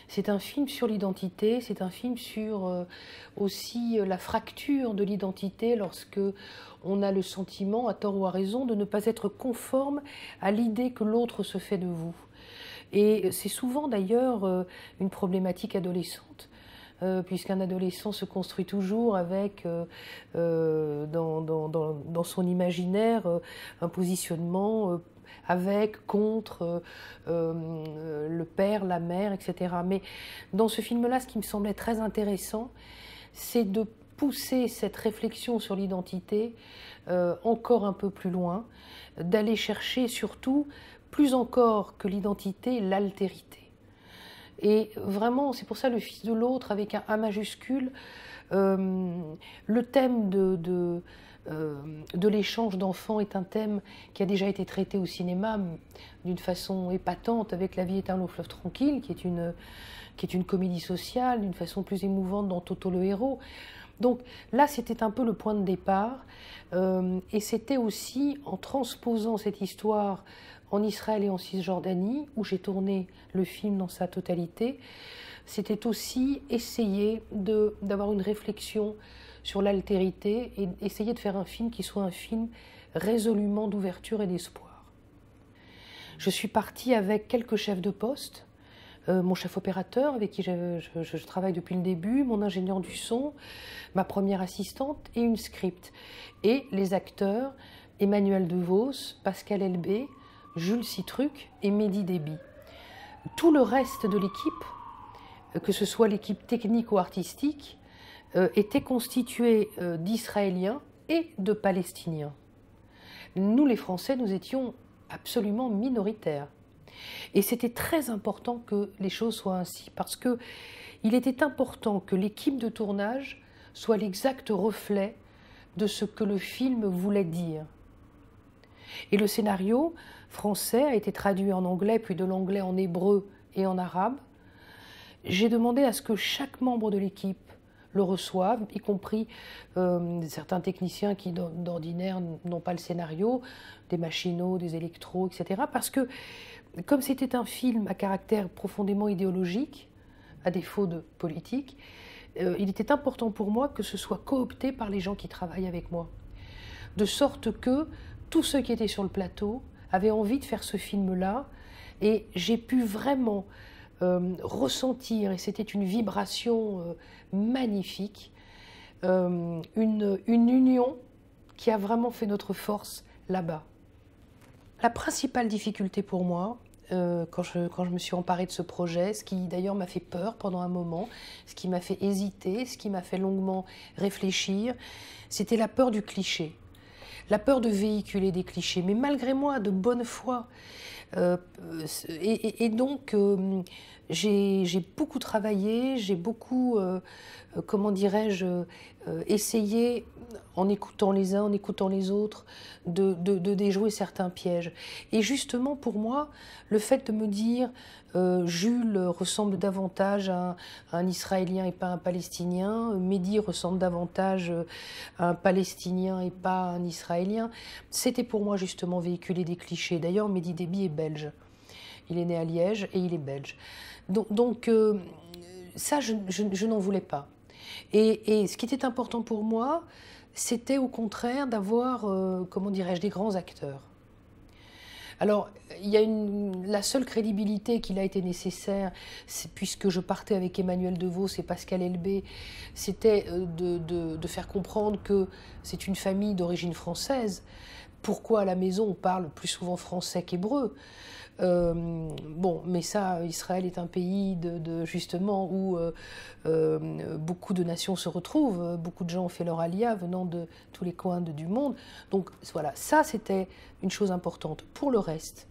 C'est un film sur l'identité, c'est un film sur aussi la fracture de l'identité lorsque on a le sentiment, à tort ou à raison, de ne pas être conforme à l'idée que l'autre se fait de vous. Et c'est souvent d'ailleurs une problématique adolescente. Puisqu'un adolescent se construit toujours avec, dans son imaginaire, un positionnement avec, contre le père, la mère, etc. Mais dans ce film-là, ce qui me semblait très intéressant, c'est de pousser cette réflexion sur l'identité encore un peu plus loin, d'aller chercher surtout, plus encore que l'identité, l'altérité. Et vraiment, c'est pour ça le fils de l'autre avec un A majuscule, le thème de l'échange d'enfants est un thème qui a déjà été traité au cinéma d'une façon épatante avec La vie est un long fleuve tranquille, qui est une comédie sociale, d'une façon plus émouvante dans Toto le héros. Donc là, c'était un peu le point de départ, et c'était aussi en transposant cette histoire en Israël et en Cisjordanie, où j'ai tourné le film dans sa totalité, c'était aussi essayer d'avoir une réflexion sur l'altérité et essayer de faire un film qui soit un film résolument d'ouverture et d'espoir. Je suis partie avec quelques chefs de poste, mon chef opérateur avec qui je travaille depuis le début, mon ingénieur du son, ma première assistante et une script. Et les acteurs, Emmanuel Devos, Pascal Elbé, Jules Citruc et Mehdi Déby. Tout le reste de l'équipe, que ce soit l'équipe technique ou artistique, était constitué d'Israéliens et de Palestiniens. Nous, les Français, nous étions absolument minoritaires. Et c'était très important que les choses soient ainsi, parce qu'il était important que l'équipe de tournage soit l'exact reflet de ce que le film voulait dire. Et le scénario français a été traduit en anglais, puis de l'anglais en hébreu et en arabe. J'ai demandé à ce que chaque membre de l'équipe le reçoive, y compris certains techniciens qui d'ordinaire n'ont pas le scénario, des machinaux, des électros, etc. Parce que comme c'était un film à caractère profondément idéologique, à défaut de politique, il était important pour moi que ce soit coopté par les gens qui travaillent avec moi. De sorte que tous ceux qui étaient sur le plateau avaient envie de faire ce film-là, et j'ai pu vraiment ressentir, et c'était une vibration magnifique, une union qui a vraiment fait notre force là-bas. La principale difficulté pour moi, quand je me suis emparée de ce projet, ce qui d'ailleurs m'a fait peur pendant un moment, ce qui m'a fait hésiter, ce qui m'a fait longuement réfléchir, c'était la peur du cliché. La peur de véhiculer des clichés, mais malgré moi, de bonne foi. Et donc, j'ai beaucoup travaillé, j'ai beaucoup, comment dirais-je, essayé, en écoutant les uns, en écoutant les autres, de déjouer certains pièges. Et justement, pour moi, le fait de me dire Jules ressemble davantage à un Israélien et pas à un Palestinien, Mehdi ressemble davantage à un Palestinien et pas à un Israélien, c'était pour moi justement véhiculer des clichés. D'ailleurs, Mehdi Déby est belge. Il est né à Liège et il est belge. Donc ça, je n'en voulais pas. Et ce qui était important pour moi, c'était au contraire d'avoir, comment dirais-je, des grands acteurs. Alors, il y a la seule crédibilité qu'il a été nécessaire, puisque je partais avec Emmanuel Devos et Pascal Elbé, c'était de faire comprendre que c'est une famille d'origine française. Pourquoi à la maison on parle plus souvent français qu'hébreu? Bon, mais ça, Israël est un pays justement où beaucoup de nations se retrouvent, beaucoup de gens ont fait leur alia venant de tous les coins du monde. Donc voilà, ça c'était une chose importante. Pour le reste,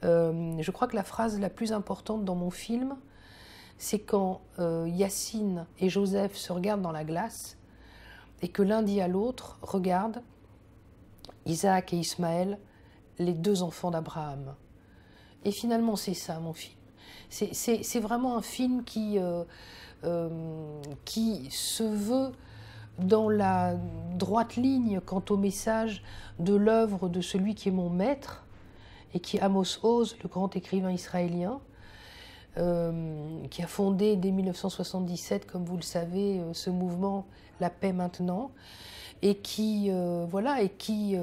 je crois que la phrase la plus importante dans mon film, c'est quand Yacine et Joseph se regardent dans la glace et que l'un dit à l'autre, regarde, Isaac et Ismaël, les deux enfants d'Abraham. Et finalement, c'est ça, mon film. C'est vraiment un film qui se veut dans la droite ligne quant au message de l'œuvre de celui qui est mon maître, et qui est Amos Oz, le grand écrivain israélien, qui a fondé dès 1977, comme vous le savez, ce mouvement La Paix Maintenant, et qui, voilà, et qui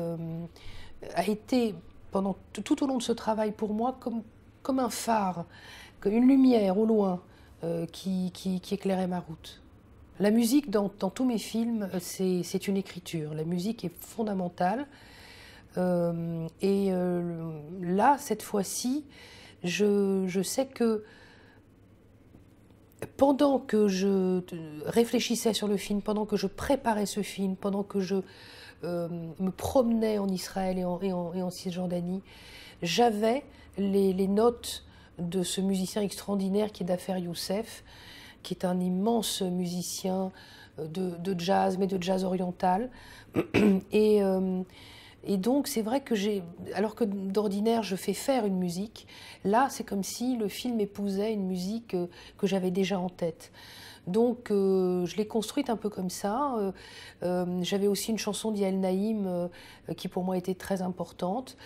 a été, pendant tout au long de ce travail pour moi, comme un phare, une lumière au loin qui éclairait ma route. La musique, dans tous mes films, c'est une écriture. La musique est fondamentale. Là, cette fois-ci, je sais que pendant que je réfléchissais sur le film, pendant que je préparais ce film, pendant que je me promenais en Israël et en Cisjordanie, j'avais les notes de ce musicien extraordinaire qui est Dafer Youssef, qui est un immense musicien de jazz, mais de jazz oriental. Et donc c'est vrai que alors que d'ordinaire je fais faire une musique, là c'est comme si le film épousait une musique que j'avais déjà en tête. Donc je l'ai construite un peu comme ça. J'avais aussi une chanson d'Yael Naïm qui pour moi était très importante.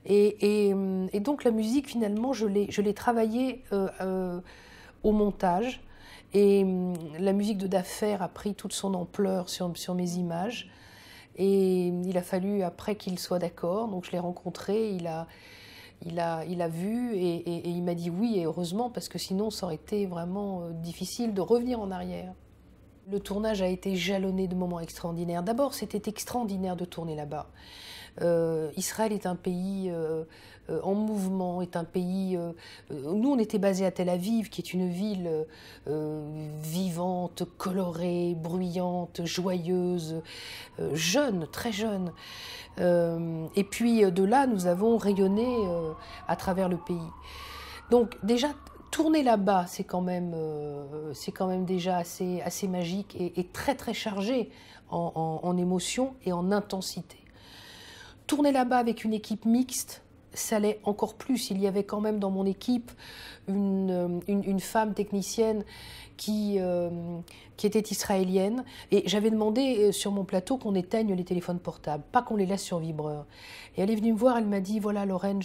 Et donc la musique finalement je l'ai travaillée au montage. Et la musique de Dafer a pris toute son ampleur sur mes images. Et il a fallu après qu'il soit d'accord, donc je l'ai rencontré, il a vu et il m'a dit oui, et heureusement, parce que sinon ça aurait été vraiment difficile de revenir en arrière. Le tournage a été jalonné de moments extraordinaires. D'abord, c'était extraordinaire de tourner là-bas. Israël est un pays en mouvement, est un pays... nous, on était basés à Tel Aviv, qui est une ville vivante, colorée, bruyante, joyeuse, jeune, très jeune. Et puis de là, nous avons rayonné à travers le pays. Donc déjà, tourner là-bas, c'est quand même déjà assez magique et très très chargé en émotions et en intensité. Tourner là-bas avec une équipe mixte, ça l'est encore plus. Il y avait quand même dans mon équipe une femme technicienne qui était israélienne. Et j'avais demandé sur mon plateau qu'on éteigne les téléphones portables, pas qu'on les laisse sur vibreur. Et elle est venue me voir, elle m'a dit, voilà Lorraine,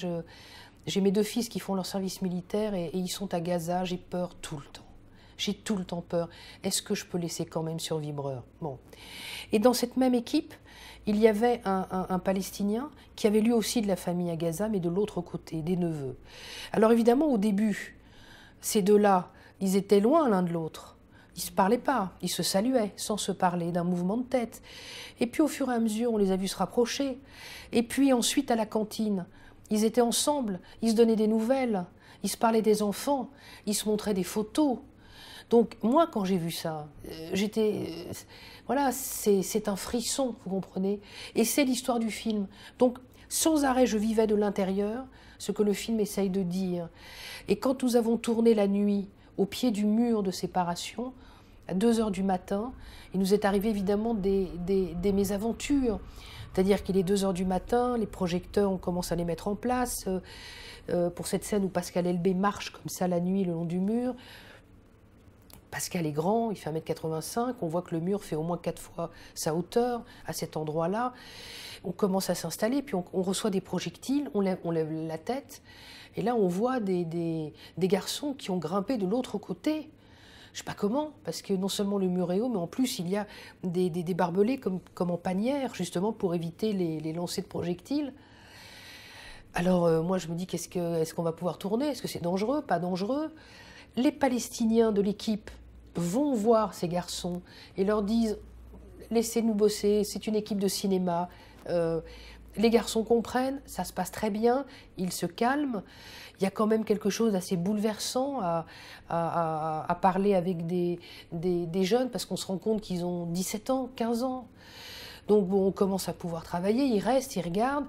j'ai mes 2 fils qui font leur service militaire et ils sont à Gaza, j'ai peur tout le temps. J'ai tout le temps peur. Est-ce que je peux laisser quand même sur vibreur? Bon. Et dans cette même équipe, il y avait un Palestinien qui avait lui aussi de la famille à Gaza, mais de l'autre côté, des neveux. Alors évidemment, au début, ces deux-là, ils étaient loin l'un de l'autre. Ils ne se parlaient pas, ils se saluaient sans se parler, d'un mouvement de tête. Et puis au fur et à mesure, on les a vus se rapprocher. Et puis ensuite, à la cantine, ils étaient ensemble, ils se donnaient des nouvelles, ils se parlaient des enfants, ils se montraient des photos. Donc moi, quand j'ai vu ça, voilà, c'est un frisson, vous comprenez? Et c'est l'histoire du film. Donc sans arrêt, je vivais de l'intérieur ce que le film essaye de dire. Et quand nous avons tourné la nuit au pied du mur de séparation, à 2 heures du matin, il nous est arrivé évidemment des mésaventures. C'est-à-dire qu'il est 2 heures du matin, les projecteurs, on commence à les mettre en place. Pour cette scène où Pascal Elbé marche comme ça la nuit le long du mur, Pascal est grand, il fait 1m85, on voit que le mur fait au moins 4 fois sa hauteur à cet endroit-là. On commence à s'installer, puis on reçoit des projectiles, on lève la tête, et là on voit des garçons qui ont grimpé de l'autre côté. Je ne sais pas comment, parce que non seulement le mur est haut, mais en plus il y a des barbelés comme en panière, justement pour éviter les lancers de projectiles. Alors moi je me dis, est-ce qu'on va pouvoir tourner? Est-ce que c'est dangereux? Pas dangereux? Les Palestiniens de l'équipe vont voir ces garçons et leur disent « laissez-nous bosser, c'est une équipe de cinéma ». Les garçons comprennent, ça se passe très bien, ils se calment. Il y a quand même quelque chose d'assez bouleversant à parler avec des jeunes, parce qu'on se rend compte qu'ils ont 17 ans, 15 ans. Donc bon, on commence à pouvoir travailler, ils restent, ils regardent.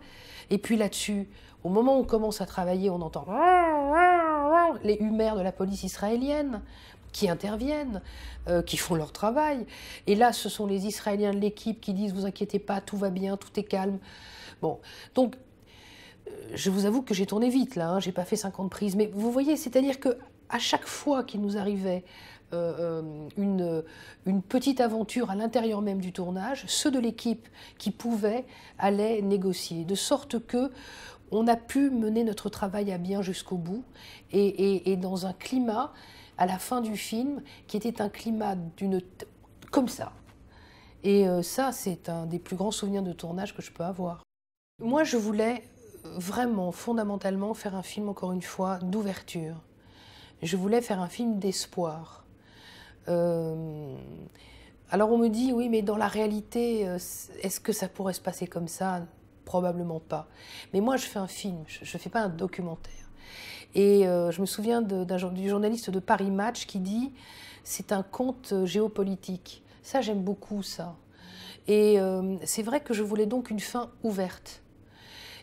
Et puis là-dessus, au moment où on commence à travailler, on entend les humeurs de la police israélienne qui interviennent, qui font leur travail. Et là, ce sont les Israéliens de l'équipe qui disent « vous inquiétez pas, tout va bien, tout est calme ». Bon, donc, je vous avoue que j'ai tourné vite, là, hein, j'ai pas fait 50 prises. Mais vous voyez, c'est-à-dire qu'à chaque fois qu'il nous arrivait une petite aventure à l'intérieur même du tournage, ceux de l'équipe qui pouvaient allaient négocier, de sorte que on a pu mener notre travail à bien jusqu'au bout et dans un climat, à la fin du film, qui était un climat comme ça. Et ça, c'est un des plus grands souvenirs de tournage que je peux avoir. Moi, je voulais vraiment, fondamentalement, faire un film, encore une fois, d'ouverture. Je voulais faire un film d'espoir. Alors on me dit, oui, mais dans la réalité, est-ce que ça pourrait se passer comme ça? Probablement pas. Mais moi, je fais un film, je ne fais pas un documentaire. Et je me souviens du journaliste de Paris Match qui dit, c'est un conte géopolitique. Ça, j'aime beaucoup ça. Et c'est vrai que je voulais donc une fin ouverte.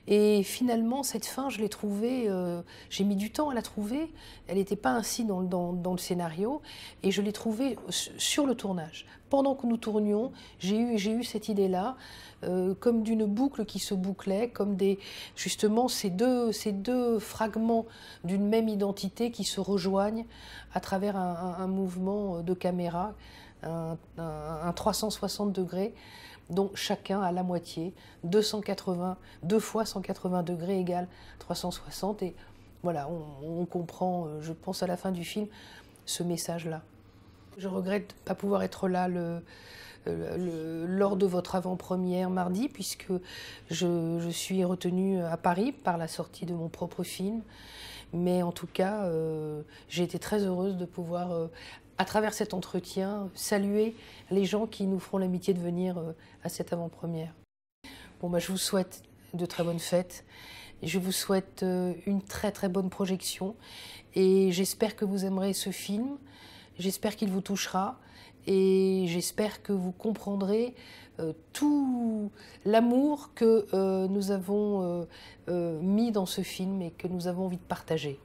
Et finalement, cette fin, je l'ai trouvée, j'ai mis du temps à la trouver, elle n'était pas ainsi dans le scénario, et je l'ai trouvée sur le tournage. Pendant que nous tournions, j'ai eu cette idée-là, comme d'une boucle qui se bouclait, comme justement ces deux fragments d'une même identité qui se rejoignent à travers un mouvement de caméra, un 360 degrés, dont chacun à la moitié, 280, 2 fois 180 degrés égale 360. Et voilà, on comprend, je pense à la fin du film, ce message-là. Je regrette de ne pas pouvoir être là lors de votre avant-première mardi, puisque je suis retenue à Paris par la sortie de mon propre film. Mais en tout cas, j'ai été très heureuse de pouvoir, à travers cet entretien, saluer les gens qui nous feront l'amitié de venir à cette avant-première. Bon, bah, je vous souhaite de très bonnes fêtes. Je vous souhaite une très très bonne projection. Et j'espère que vous aimerez ce film. J'espère qu'il vous touchera. Et j'espère que vous comprendrez tout l'amour que nous avons mis dans ce film et que nous avons envie de partager.